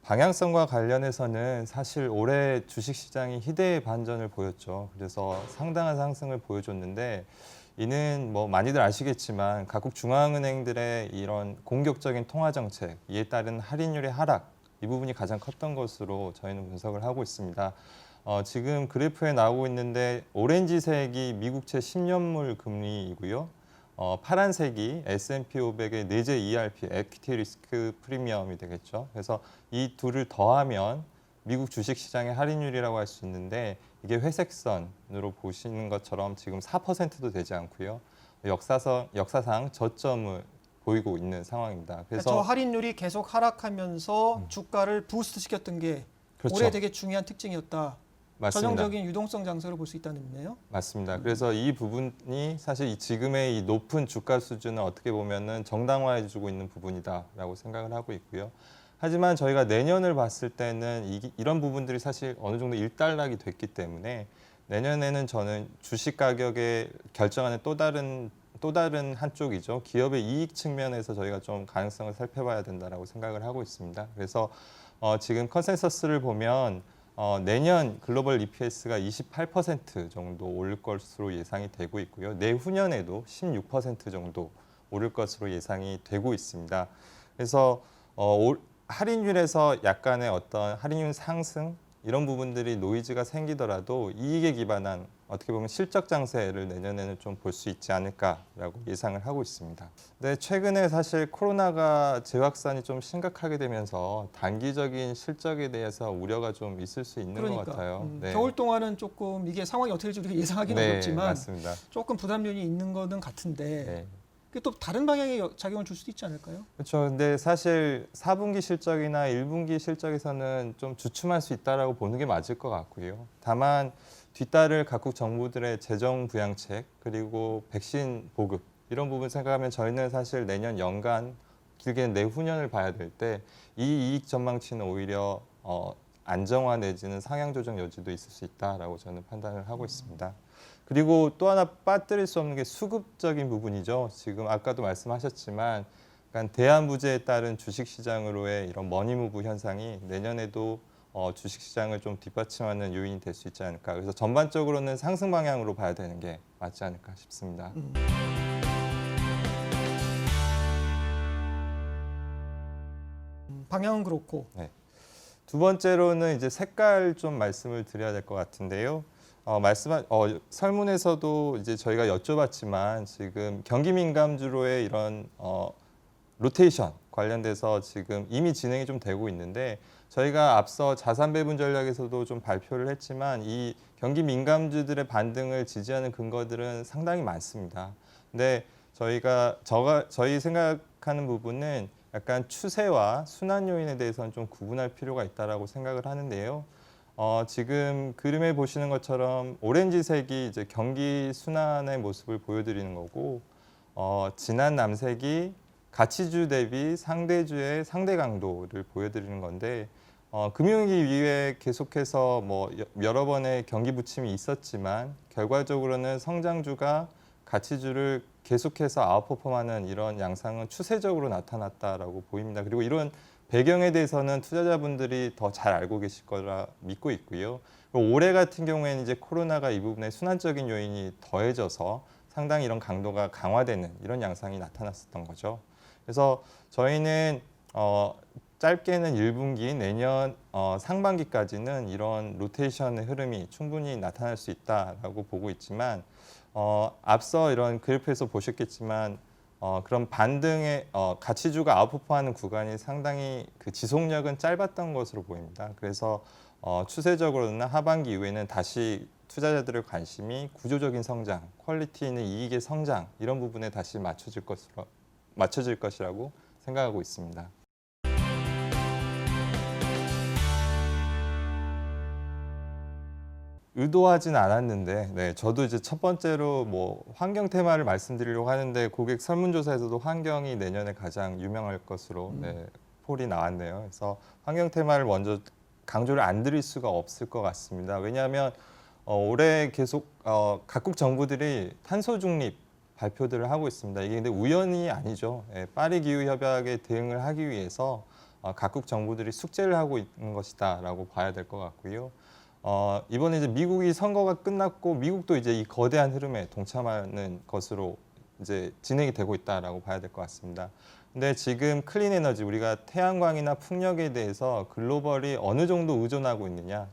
방향성과 관련해서는 사실 올해 주식시장이 희대의 반전을 보였죠. 그래서 상당한 상승을 보여줬는데 이는 뭐 많이들 아시겠지만 각국 중앙은행들의 이런 공격적인 통화 정책, 이에 따른 할인율의 하락, 이 부분이 가장 컸던 것으로 저희는 분석을 하고 있습니다. 지금 그래프에 나오고 있는데 오렌지색이 미국채 10년물 금리이고요. 파란색이 S&P 500의 내재 ERP, 에퀴티 리스크 프리미엄이 되겠죠. 그래서 이 둘을 더하면 미국 주식시장의 할인율이라고 할 수 있는데 이게 회색선으로 보시는 것처럼 지금 4%도 되지 않고요. 역사상 저점을 보이고 있는 상황입니다. 그래서 저 할인율이 계속 하락하면서 주가를 부스트 시켰던 게 그렇죠. 올해 되게 중요한 특징이었다. 맞습니다. 전형적인 유동성 장세로 볼 수 있다는 의미네요. 맞습니다. 그래서 이 부분이 사실 지금의 이 높은 주가 수준을 어떻게 보면은 정당화해주고 있는 부분이다라고 생각을 하고 있고요. 하지만 저희가 내년을 봤을 때는 이런 부분들이 사실 어느 정도 일단락이 됐기 때문에 내년에는 저는 주식 가격에 결정하는 또 다른 한쪽이죠. 기업의 이익 측면에서 저희가 좀 가능성을 살펴봐야 된다라고 생각을 하고 있습니다. 그래서 지금 컨센서스를 보면 내년 글로벌 EPS가 28% 정도 오를 것으로 예상이 되고 있고요. 내후년에도 16% 정도 오를 것으로 예상이 되고 있습니다. 그래서 할인율에서 약간의 어떤 할인율 상승 이런 부분들이 노이즈가 생기더라도 이익에 기반한 어떻게 보면 실적 장세를 내년에는 좀 볼 수 있지 않을까라고 예상을 하고 있습니다. 근데 최근에 사실 코로나가 재확산이 좀 심각하게 되면서 단기적인 실적에 대해서 우려가 좀 있을 수 있는 것 같아요. 네. 겨울 동안은 조금 이게 상황이 어떻게 될지 우리가 예상하기는 네, 어렵지만 맞습니다. 조금 부담률이 있는 거는 같은데 네. 그게 또 다른 방향의 작용을 줄 수도 있지 않을까요? 그렇죠. 근데 사실 4분기 실적이나 1분기 실적에서는 좀 주춤할 수 있다라고 보는 게 맞을 것 같고요. 다만 뒤따를 각국 정부들의 재정 부양책 그리고 백신 보급 이런 부분 생각하면 저희는 사실 내년 연간 길게는 내후년을 봐야 될 때 이 이익 전망치는 오히려 안정화 내지는 상향 조정 여지도 있을 수 있다라고 저는 판단을 하고 있습니다. 그리고 또 하나 빠뜨릴 수 없는 게 수급적인 부분이죠. 지금 아까도 말씀하셨지만 약간 대한부재에 따른 주식시장으로의 이런 머니무브 현상이 내년에도 주식시장을 좀 뒷받침하는 요인이 될 수 있지 않을까. 그래서 전반적으로는 상승 방향으로 봐야 되는 게 맞지 않을까 싶습니다. 방향은 그렇고 네. 두 번째로는 이제 색깔 좀 말씀을 드려야 될 것 같은데요. 설문에서도 이제 저희가 여쭤봤지만 지금 경기 민감주로의 이런 로테이션 관련돼서 지금 이미 진행이 좀 되고 있는데 저희가 앞서 자산 배분 전략에서도 좀 발표를 했지만 이 경기 민감주들의 반등을 지지하는 근거들은 상당히 많습니다. 근데 저희 생각하는 부분은 약간 추세와 순환 요인에 대해서는 좀 구분할 필요가 있다라고 생각을 하는데요. 지금 그림에 보시는 것처럼 오렌지색이 이제 경기 순환의 모습을 보여드리는 거고, 진한 남색이 가치주 대비 상대주의 상대 강도를 보여드리는 건데, 금융위기 이후에 계속해서 뭐 여러 번의 경기 부침이 있었지만 결과적으로는 성장주가 가치주를 계속해서 아웃퍼폼하는 이런 양상은 추세적으로 나타났다라고 보입니다. 그리고 이런 배경에 대해서는 투자자분들이 더 잘 알고 계실 거라 믿고 있고요. 올해 같은 경우에는 이제 코로나가 이 부분에 순환적인 요인이 더해져서 상당히 이런 강도가 강화되는 이런 양상이 나타났었던 거죠. 그래서 저희는 짧게는 1분기, 내년 상반기까지는 이런 로테이션의 흐름이 충분히 나타날 수 있다라고 보고 있지만 앞서 이런 그래프에서 보셨겠지만 그런 반등의 가치주가 아웃퍼폼하는 구간이 상당히 그 지속력은 짧았던 것으로 보입니다. 그래서 추세적으로는 하반기 이후에는 다시 투자자들의 관심이 구조적인 성장, 퀄리티 있는 이익의 성장 이런 부분에 다시 맞춰질 것이라고 생각하고 있습니다. 의도하진 않았는데, 네, 저도 이제 첫 번째로 뭐 환경 테마를 말씀드리려고 하는데 고객 설문조사에서도 환경이 내년에 가장 유명할 것으로 폴이 나왔네요. 그래서 환경 테마를 먼저 강조를 안 드릴 수가 없을 것 같습니다. 왜냐하면 올해 계속 각국 정부들이 탄소 중립 발표들을 하고 있습니다. 이게 근데 우연이 아니죠. 파리 기후 협약에 대응을 하기 위해서 각국 정부들이 숙제를 하고 있는 것이다라고 봐야 될 것 같고요. 이번에 이제 미국이 선거가 끝났고 미국도 이제 이 거대한 흐름에 동참하는 것으로 이제 진행이 되고 있다라고 봐야 될 것 같습니다. 근데 지금 클린 에너지, 우리가 태양광이나 풍력에 대해서 글로벌이 어느 정도 의존하고 있느냐?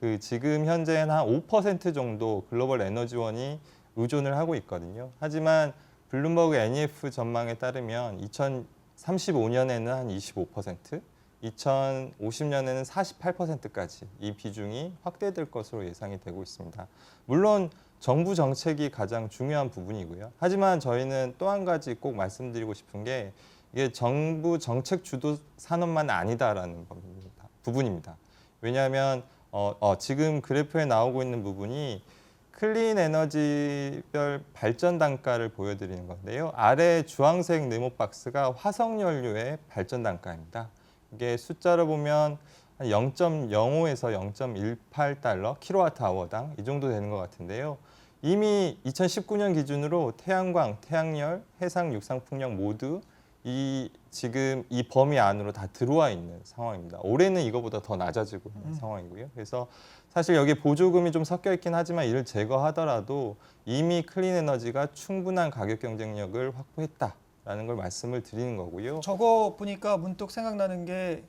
그 지금 현재는 한 5% 정도 글로벌 에너지원이 의존을 하고 있거든요. 하지만 블룸버그 NEF 전망에 따르면 2035년에는 한 25%, 2050년에는 48%까지 이 비중이 확대될 것으로 예상이 되고 있습니다. 물론 정부 정책이 가장 중요한 부분이고요. 하지만 저희는 또 한 가지 꼭 말씀드리고 싶은 게 이게 정부 정책 주도 산업만 아니다라는 부분입니다. 왜냐하면 지금 그래프에 나오고 있는 부분이 클린 에너지별 발전 단가를 보여드리는 건데요. 아래 주황색 네모 박스가 화석 연료의 발전 단가입니다. 이게 숫자로 보면 0.05에서 0.18달러 킬로와트아워당 이 정도 되는 것 같은데요. 이미 2019년 기준으로 태양광, 태양열, 해상, 육상, 풍력 모두 지금 이 범위 안으로 다 들어와 있는 상황입니다. 올해는 이거보다 더 낮아지고 있는 상황이고요. 그래서 사실 여기 보조금이 좀 섞여 있긴 하지만 이를 제거하더라도 이미 클린 에너지가 충분한 가격 경쟁력을 확보했다라는 걸 말씀을 드리는 거고요. 저거 보니까 문득 생각나는 게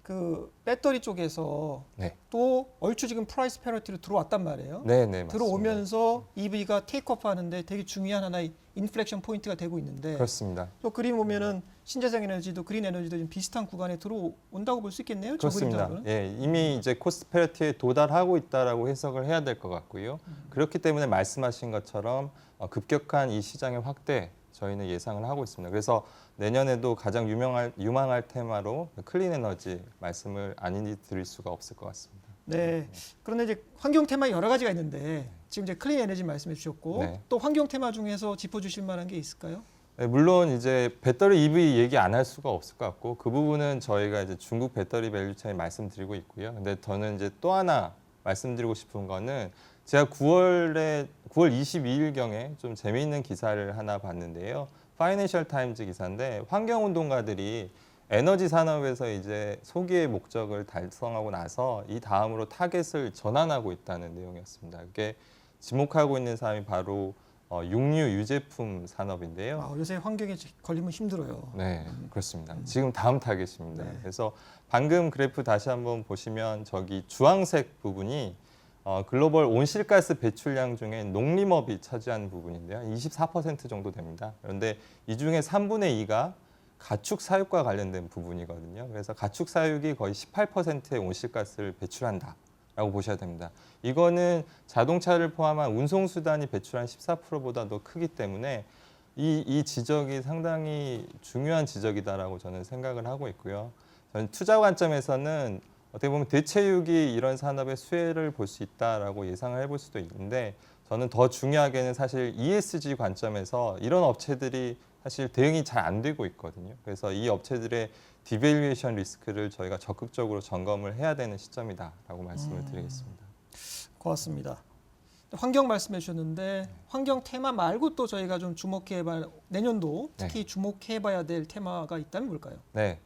그 배터리 쪽에서 네. 또 얼추 지금 프라이스 패러티로 들어왔단 말이에요. 네, 네, 맞습니다. 들어오면서 EV가 테이크오프 하는데 되게 중요한 하나의 인플렉션 포인트가 되고 있는데 그렇습니다. 또 그림 보면은 신재생 에너지도 그린 에너지도 좀 비슷한 구간에 들어온다고 볼 수 있겠네요. 저 그렇습니다. 그림상으로는. 예, 이미 이제 코스트 패러티에 도달하고 있다라고 해석을 해야 될 것 같고요. 그렇기 때문에 말씀하신 것처럼 급격한 이 시장의 확대 저희는 예상을 하고 있습니다. 그래서 내년에도 가장 유망할 테마로 클린 에너지 말씀을 안 드릴 수가 없을 것 같습니다. 네. 그런데 이제 환경 테마 여러 가지가 있는데 지금 이제 클린 에너지 말씀해 주셨고 네. 또 환경 테마 중에서 짚어주실 만한 게 있을까요? 네, 물론 이제 배터리 EV 얘기 안 할 수가 없을 것 같고 그 부분은 저희가 이제 중국 배터리 밸류체인 말씀드리고 있고요. 근데 저는 이제 또 하나 말씀드리고 싶은 거는 제가 9월 22일경에 좀 재미있는 기사를 하나 봤는데요. 파이낸셜 타임즈 기사인데 환경운동가들이 에너지 산업에서 이제 소기의 목적을 달성하고 나서 이 다음으로 타겟을 전환하고 있다는 내용이었습니다. 이게 지목하고 있는 사람이 바로 육류 유제품 산업인데요. 요새 환경에 걸리면 힘들어요. 네, 그렇습니다. 지금 다음 타겟입니다. 네. 그래서 방금 그래프 다시 한번 보시면 저기 주황색 부분이 글로벌 온실가스 배출량 중에 농림업이 차지하는 부분인데요. 24% 정도 됩니다. 그런데 이 중에 3분의 2가 가축 사육과 관련된 부분이거든요. 그래서 가축 사육이 거의 18%의 온실가스를 배출한다라고 보셔야 됩니다. 이거는 자동차를 포함한 운송수단이 배출한 14%보다 더 크기 때문에 이 지적이 상당히 중요한 지적이다라고 저는 생각을 하고 있고요. 저는 투자 관점에서는 어떻게 보면 대체육이 이런 산업의 수혜를 볼 수 있다라고 예상을 해볼 수도 있는데 저는 더 중요하게는 사실 ESG 관점에서 이런 업체들이 사실 대응이 잘 안 되고 있거든요. 그래서 이 업체들의 디밸류에이션 리스크를 저희가 적극적으로 점검을 해야 되는 시점이다라고 말씀을 드리겠습니다. 고맙습니다. 환경 말씀해 주셨는데 환경 테마 말고 또 저희가 좀 내년도 특히 주목해봐야 될 테마가 있다면 뭘까요? 네.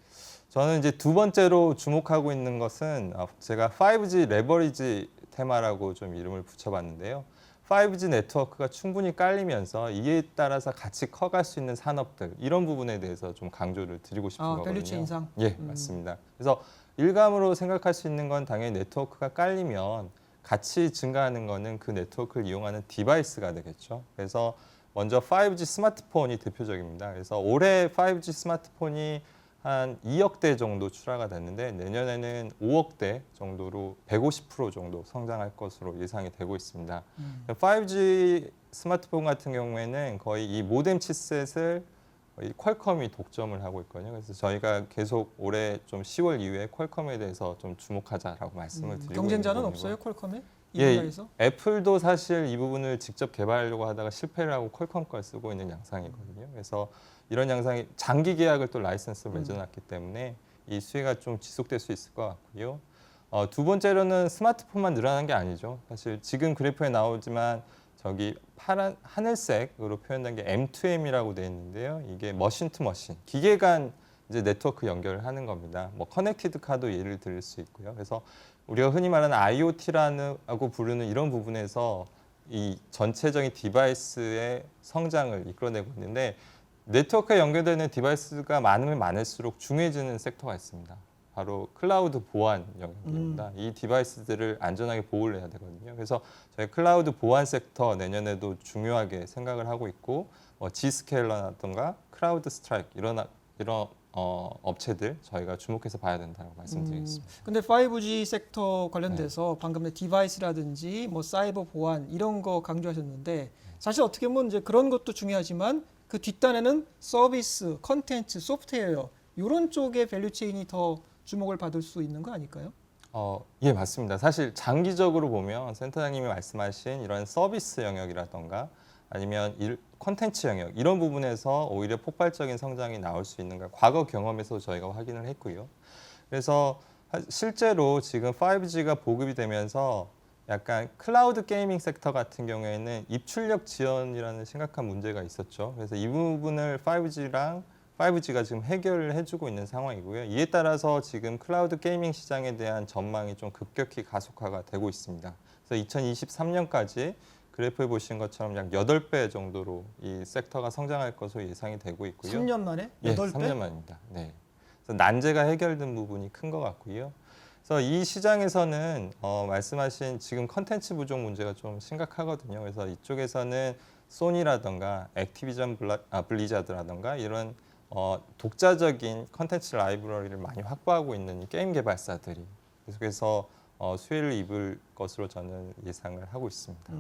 저는 이제 두 번째로 주목하고 있는 것은 제가 5G 레버리지 테마라고 좀 이름을 붙여봤는데요. 5G 네트워크가 충분히 깔리면서 이에 따라서 같이 커갈 수 있는 산업들 이런 부분에 대해서 좀 강조를 드리고 싶은 거거든요. 밸류체인상. 예, 맞습니다. 그래서 일감으로 생각할 수 있는 건 당연히 네트워크가 깔리면 같이 증가하는 거는 그 네트워크를 이용하는 디바이스가 되겠죠. 그래서 먼저 5G 스마트폰이 대표적입니다. 그래서 올해 5G 스마트폰이 한 2억 대 정도 출하가 됐는데 내년에는 5억 대 정도로 150% 정도 성장할 것으로 예상이 되고 있습니다. 5G 스마트폰 같은 경우에는 거의 이 모뎀 칩셋을 거의 퀄컴이 독점을 하고 있거든요. 그래서 저희가 계속 올해 좀 10월 이후에 퀄컴에 대해서 좀 주목하자라고 말씀을 드리고 경쟁자는 있는 없어요, 퀄컴에? 이 예, 분야에서? 애플도 사실 이 부분을 직접 개발하려고 하다가 실패를 하고 퀄컴 걸 쓰고 있는 양상이거든요. 그래서 이런 양상이 장기 계약을 또 라이선스로 맺어놨기 때문에 이 수혜가 좀 지속될 수 있을 것 같고요. 두 번째로는 스마트폰만 늘어나는 게 아니죠. 사실 지금 그래프에 나오지만 저기 파란 하늘색으로 표현된 게 M2M이라고 되어 있는데요. 이게 머신 투 머신, 기계 간 이제 네트워크 연결을 하는 겁니다. 뭐 커넥티드 카도 예를 들 수 있고요. 그래서 우리가 흔히 말하는 IoT라고 부르는 이런 부분에서 이 전체적인 디바이스의 성장을 이끌어내고 있는데 네트워크에 연결되는 디바이스가 많으면 많을수록 중요해지는 섹터가 있습니다. 바로 클라우드 보안 영역입니다. 이 디바이스들을 안전하게 보호를 해야 되거든요. 그래서 저희 클라우드 보안 섹터 내년에도 중요하게 생각을 하고 있고 G스케일러라든가 크라우드 스트라이크 이런 업체들 저희가 주목해서 봐야 된다고 말씀드리겠습니다. 근데 5G 섹터 관련돼서 방금 내 디바이스라든지 뭐 사이버 보안 이런 거 강조하셨는데 사실 어떻게 보면 이제 그런 것도 중요하지만 그 뒷단에는 서비스, 컨텐츠, 소프트웨어 이런 쪽의 밸류체인이 더 주목을 받을 수 있는 거 아닐까요? 예, 맞습니다. 사실 장기적으로 보면 센터장님이 말씀하신 이런 서비스 영역이라던가 아니면 콘텐츠 영역 이런 부분에서 오히려 폭발적인 성장이 나올 수 있는 걸 과거 경험에서 저희가 확인을 했고요. 그래서 실제로 지금 5G가 보급이 되면서 약간 클라우드 게이밍 섹터 같은 경우에는 입출력 지연이라는 심각한 문제가 있었죠. 그래서 이 부분을 5G가 지금 해결을 해주고 있는 상황이고요. 이에 따라서 지금 클라우드 게이밍 시장에 대한 전망이 좀 급격히 가속화가 되고 있습니다. 그래서 2023년까지 그래프에 보신 것처럼 약 8배 정도로 이 섹터가 성장할 것으로 예상이 되고 있고요. 3년 만에? 8배? 예, 3년 만입니다. 네. 그래서 난제가 해결된 부분이 큰 것 같고요. 그래서 이 시장에서는 말씀하신 지금 컨텐츠 부족 문제가 좀 심각하거든요. 그래서 이쪽에서는 소니라든가 액티비전 블리자드라든가 이런 독자적인 컨텐츠 라이브러리를 많이 확보하고 있는 이 게임 개발사들이 계속해서 수혜를 입을 것으로 저는 예상을 하고 있습니다.